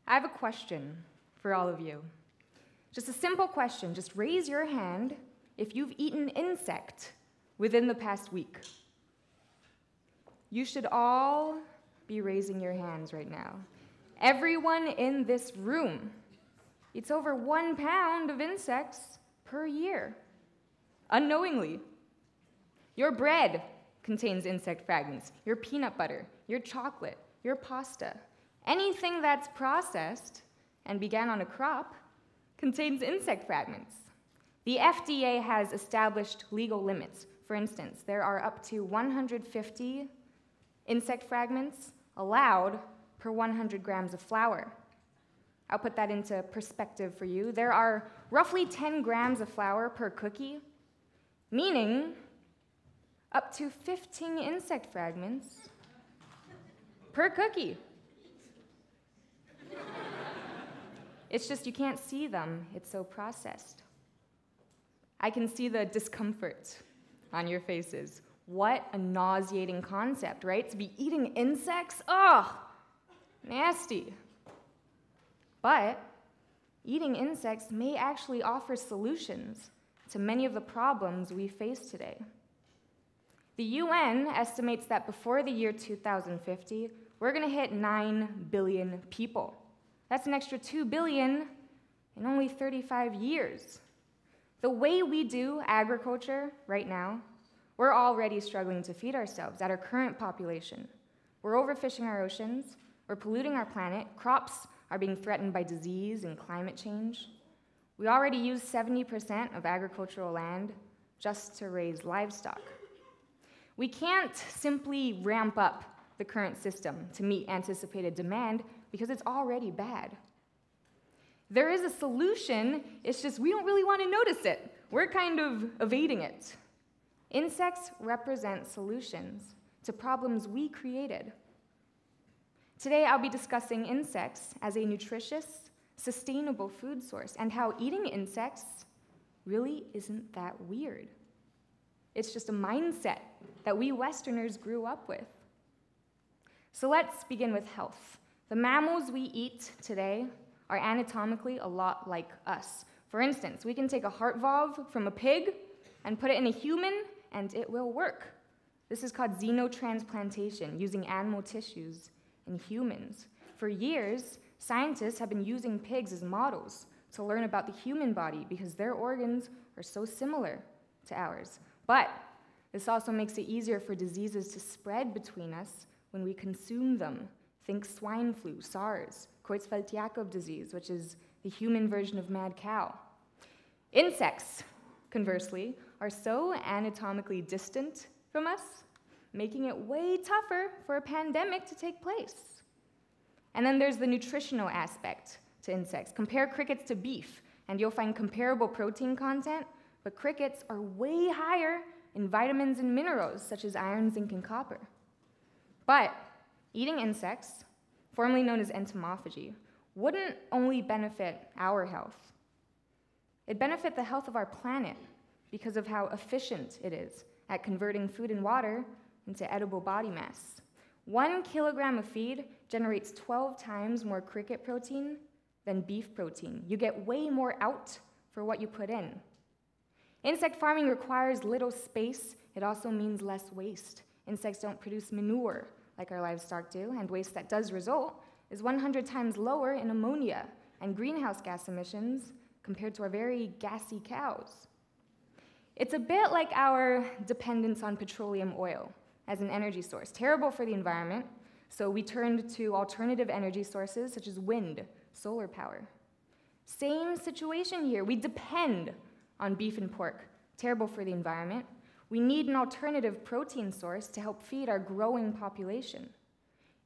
I have a question for all of you. Just a simple question. Just raise your hand if you've eaten insect within the past week. You should all be raising your hands right now. Everyone in this room eats over 1 pound of insects per year, unknowingly. Your bread contains insect fragments, your peanut butter, your chocolate, your pasta. Anything that's processed and began on a crop contains insect fragments. The FDA has established legal limits. For instance, there are up to 150 insect fragments allowed per 100 grams of flour. I'll put that into perspective for you. There are roughly 10 grams of flour per cookie, meaning up to 15 insect fragments per cookie. It's just you can't see them. It's so processed. I can see the discomfort on your faces. What a nauseating concept, right? To be eating insects? Ugh, nasty. But eating insects may actually offer solutions to many of the problems we face today. The UN estimates that before the year 2050, we're going to hit 9 billion people. That's an extra 2 billion in only 35 years. The way we do agriculture right now, we're already struggling to feed ourselves at our current population. We're overfishing our oceans, we're polluting our planet, crops are being threatened by disease and climate change. We already use 70% of agricultural land just to raise livestock. We can't simply ramp up the current system to meet anticipated demand because it's already bad. There is a solution, it's just we don't really want to notice it. We're kind of evading it. Insects represent solutions to problems we created. Today I'll be discussing insects as a nutritious, sustainable food source and how eating insects really isn't that weird. It's just a mindset that we Westerners grew up with. So let's begin with health. The mammals we eat today are anatomically a lot like us. For instance, we can take a heart valve from a pig and put it in a human, and it will work. This is called xenotransplantation, using animal tissues in humans. For years, scientists have been using pigs as models to learn about the human body because their organs are so similar to ours. But this also makes it easier for diseases to spread between us when we consume them. Think swine flu, SARS, Creutzfeldt-Jakob disease, which is the human version of mad cow. Insects, conversely, are so anatomically distant from us, making it way tougher for a pandemic to take place. And then there's the nutritional aspect to insects. Compare crickets to beef, and you'll find comparable protein content, but crickets are way higher in vitamins and minerals, such as iron, zinc, and copper. But eating insects, formerly known as entomophagy, wouldn't only benefit our health. It'd benefit the health of our planet because of how efficient it is at converting food and water into edible body mass. 1 kilogram of feed generates 12 times more cricket protein than beef protein. You get way more out for what you put in. Insect farming requires little space. It also means less waste. Insects don't produce manure like our livestock do, and waste that does result is 100 times lower in ammonia and greenhouse gas emissions compared to our very gassy cows. It's a bit like our dependence on petroleum oil as an energy source. Terrible for the environment, so we turned to alternative energy sources such as wind, solar power. Same situation here. We depend on beef and pork. Terrible for the environment. We need an alternative protein source to help feed our growing population.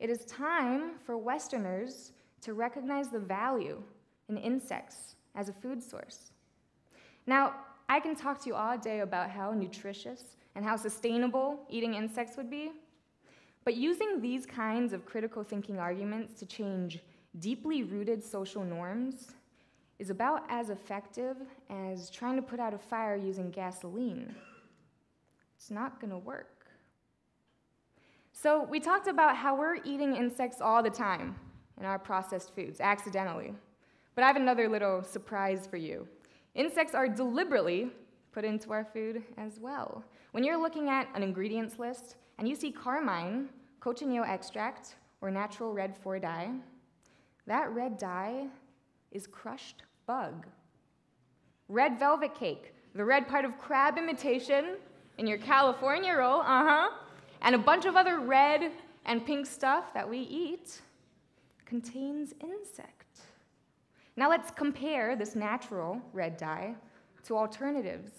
It is time for Westerners to recognize the value in insects as a food source. Now, I can talk to you all day about how nutritious and how sustainable eating insects would be, but using these kinds of critical thinking arguments to change deeply rooted social norms is about as effective as trying to put out a fire using gasoline. It's not going to work. So we talked about how we're eating insects all the time, in our processed foods, accidentally. But I have another little surprise for you. Insects are deliberately put into our food as well. When you're looking at an ingredients list and you see carmine, cochineal extract, or natural red 4 dye, that red dye is crushed bug. Red velvet cake, the red part of crab imitation in your California roll, and a bunch of other red and pink stuff that we eat contains insect. Now let's compare this natural red dye to alternatives.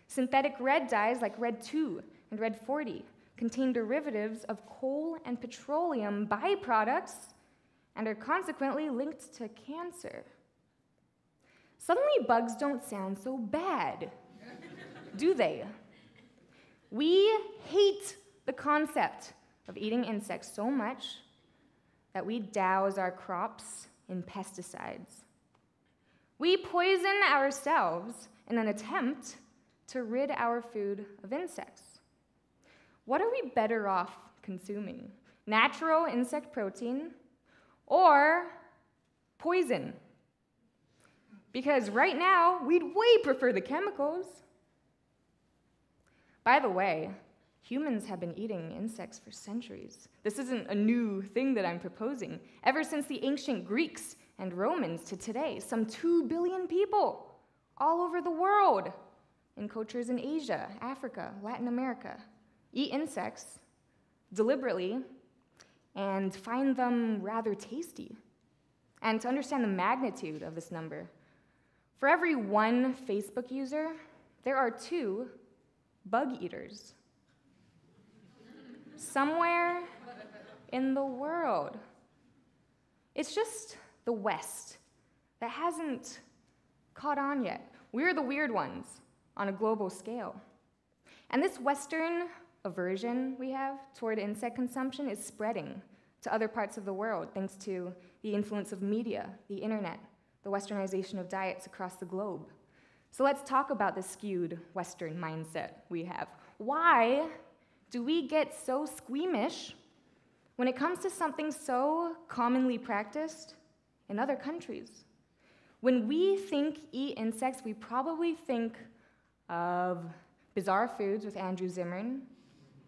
Synthetic red dyes like red 2 and red 40 contain derivatives of coal and petroleum byproducts and are consequently linked to cancer. Suddenly, bugs don't sound so bad, do they? We hate the concept of eating insects so much that we douse our crops in pesticides. We poison ourselves in an attempt to rid our food of insects. What are we better off consuming? Natural insect protein or poison? Because right now, we'd way prefer the chemicals. By the way, humans have been eating insects for centuries. This isn't a new thing that I'm proposing. Ever since the ancient Greeks and Romans to today, some 2 billion people all over the world, in cultures in Asia, Africa, Latin America, eat insects deliberately and find them rather tasty. And to understand the magnitude of this number, for every 1 Facebook user, there are 2 bug eaters. Somewhere in the world. It's just the West that hasn't caught on yet. We're the weird ones on a global scale. And this Western aversion we have toward insect consumption is spreading to other parts of the world thanks to the influence of media, the internet, the westernization of diets across the globe. So let's talk about the skewed Western mindset we have. Why do we get so squeamish when it comes to something so commonly practiced in other countries? When we think eat insects, we probably think of Bizarre Foods with Andrew Zimmern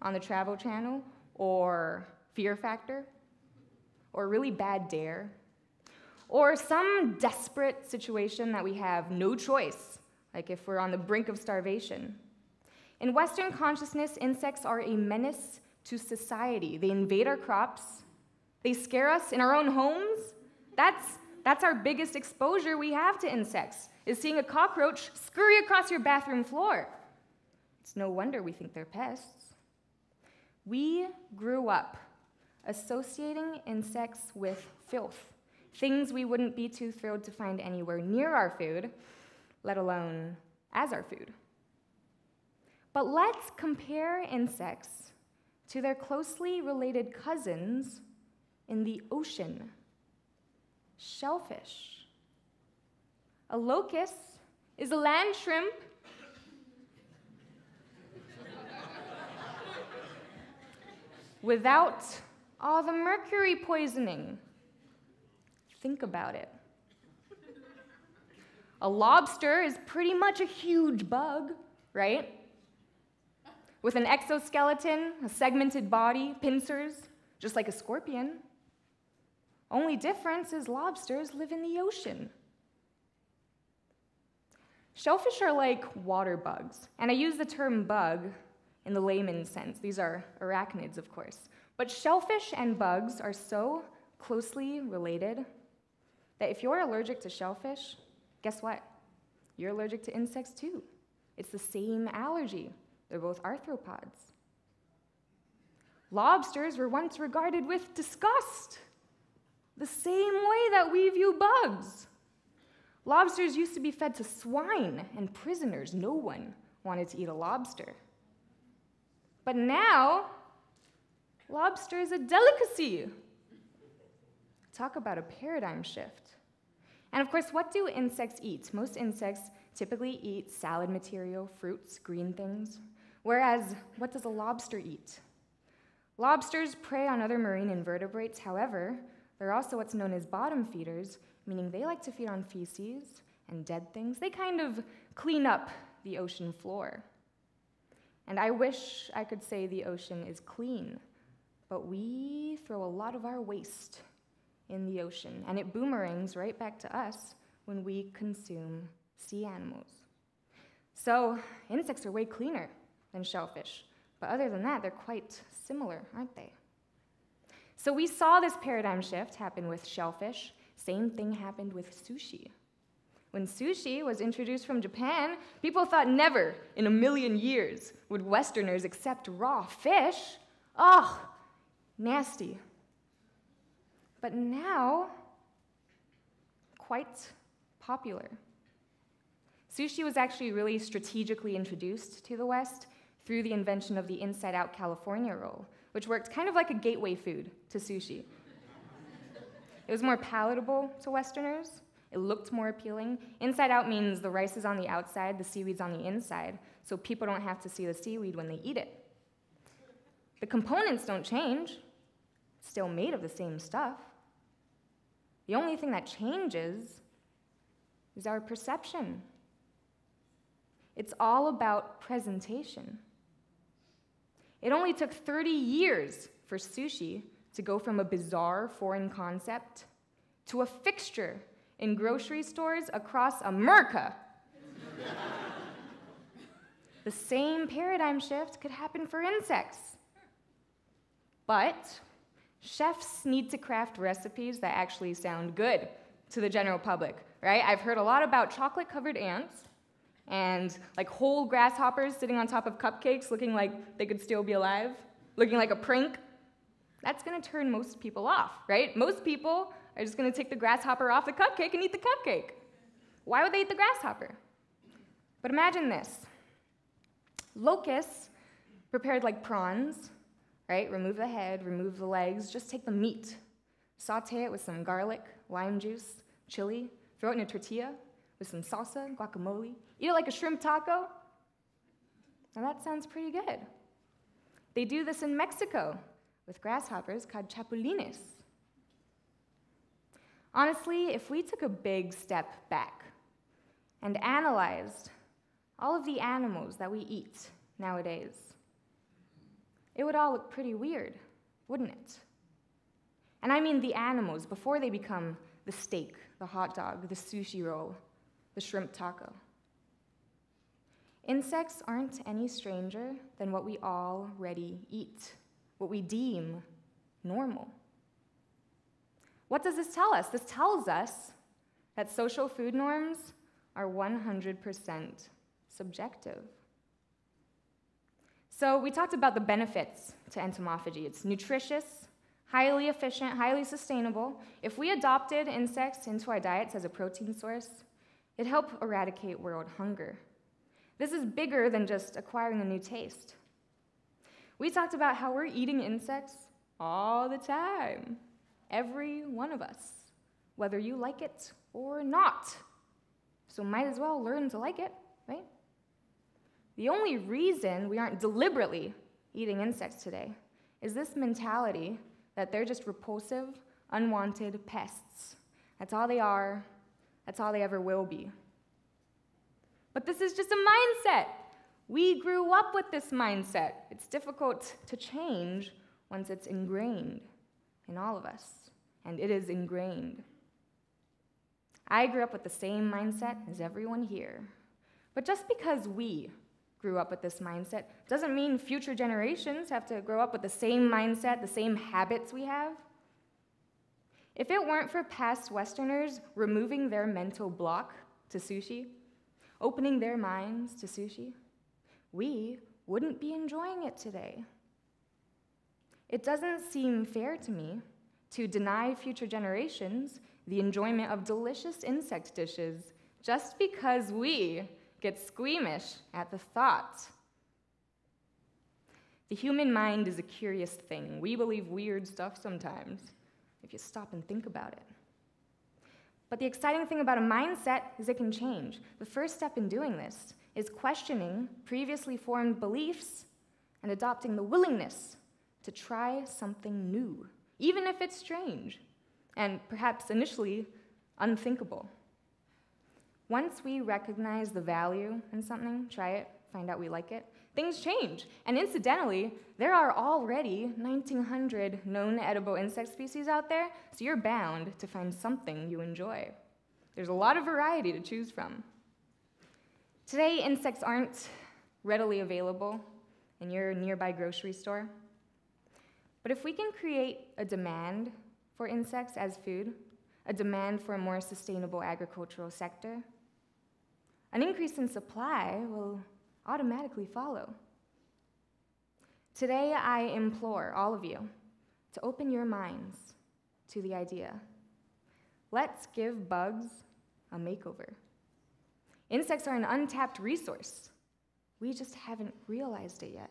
on the Travel Channel, or Fear Factor, or Really Bad Dare, or some desperate situation that we have no choice, like if we're on the brink of starvation. In Western consciousness, insects are a menace to society. They invade our crops. They scare us in our own homes. That's our biggest exposure we have to insects, is seeing a cockroach scurry across your bathroom floor. It's no wonder we think they're pests. We grew up associating insects with filth, things we wouldn't be too thrilled to find anywhere near our food, let alone as our food. But let's compare insects to their closely related cousins in the ocean. Shellfish. A locust is a land shrimp without all the mercury poisoning. Think about it. A lobster is pretty much a huge bug, right? With an exoskeleton, a segmented body, pincers, just like a scorpion. Only difference is lobsters live in the ocean. Shellfish are like water bugs, and I use the term bug in the layman's sense. These are arachnids, of course. But shellfish and bugs are so closely related that if you're allergic to shellfish, guess what? You're allergic to insects too. It's the same allergy. They're both arthropods. Lobsters were once regarded with disgust, the same way that we view bugs. Lobsters used to be fed to swine and prisoners. No one wanted to eat a lobster. But now, lobster is a delicacy. Talk about a paradigm shift. And of course, what do insects eat? Most insects typically eat salad material, fruits, green things. Whereas, what does a lobster eat? Lobsters prey on other marine invertebrates. However, They're also what's known as bottom feeders, meaning they like to feed on feces and dead things. They kind of clean up the ocean floor. And I wish I could say the ocean is clean, but we throw a lot of our waste in the ocean, and it boomerangs right back to us when we consume sea animals. So insects are way cleaner than shellfish, but other than that, they're quite similar, aren't they? So we saw this paradigm shift happen with shellfish. Same thing happened with sushi. When sushi was introduced from Japan, people thought never in a million years would Westerners accept raw fish. Ugh, nasty. But now, quite popular. Sushi was actually really strategically introduced to the West through the invention of the inside-out California roll, which worked kind of like a gateway food to sushi. It was more palatable to Westerners. It looked more appealing. Inside out means the rice is on the outside, the seaweed's on the inside, so people don't have to see the seaweed when they eat it. The components don't change. It's still made of the same stuff. The only thing that changes is our perception. It's all about presentation. It only took 30 years for sushi to go from a bizarre foreign concept to a fixture in grocery stores across America. The same paradigm shift could happen for insects. But chefs need to craft recipes that actually sound good to the general public, right? I've heard a lot about chocolate-covered ants and like whole grasshoppers sitting on top of cupcakes looking like they could still be alive, looking like a prank. That's gonna turn most people off, right? Most people are just gonna take the grasshopper off the cupcake and eat the cupcake. Why would they eat the grasshopper? But imagine this. Locusts prepared like prawns, right? Remove the head, remove the legs, just take the meat. Saute it with some garlic, lime juice, chili, throw it in a tortilla with some salsa, guacamole. Eat it like a shrimp taco. Now that sounds pretty good. They do this in Mexico with grasshoppers called chapulines. Honestly, if we took a big step back and analyzed all of the animals that we eat nowadays, it would all look pretty weird, wouldn't it? And I mean the animals before they become the steak, the hot dog, the sushi roll, the shrimp taco. Insects aren't any stranger than what we already eat, what we deem normal. What does this tell us? This tells us that social food norms are 100% subjective. So we talked about the benefits to entomophagy. It's nutritious, highly efficient, highly sustainable. If we adopted insects into our diets as a protein source, it'd help eradicate world hunger. This is bigger than just acquiring a new taste. We talked about how we're eating insects all the time, every one of us, whether you like it or not. So might as well learn to like it, right? The only reason we aren't deliberately eating insects today is this mentality that they're just repulsive, unwanted pests. That's all they are. That's all they ever will be. But this is just a mindset. We grew up with this mindset. It's difficult to change once it's ingrained in all of us, and it is ingrained. I grew up with the same mindset as everyone here. But just because we grew up with this mindset doesn't mean future generations have to grow up with the same mindset, the same habits we have. If it weren't for past Westerners removing their mental block to sushi, opening their minds to sushi, we wouldn't be enjoying it today. It doesn't seem fair to me to deny future generations the enjoyment of delicious insect dishes just because we get squeamish at the thought. The human mind is a curious thing. We believe weird stuff sometimes, if you stop and think about it. But the exciting thing about a mindset is it can change. The first step in doing this is questioning previously formed beliefs and adopting the willingness to try something new, even if it's strange. and perhaps initially unthinkable. Once we recognize the value in something, try it, find out we like it, things change. And incidentally, there are already 1,900 known edible insect species out there, so you're bound to find something you enjoy. There's a lot of variety to choose from. Today, insects aren't readily available in your nearby grocery store. But if we can create a demand for insects as food, a demand for a more sustainable agricultural sector, an increase in supply will automatically follow. Today, I implore all of you to open your minds to the idea. Let's give bugs a makeover. Insects are an untapped resource. We just haven't realized it yet.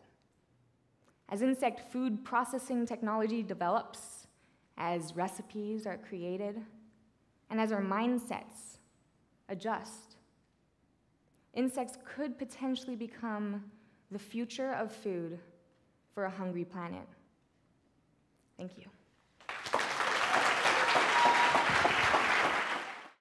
As insect food processing technology develops, as recipes are created, and as our mindsets adjust, insects could potentially become the future of food for a hungry planet. Thank you.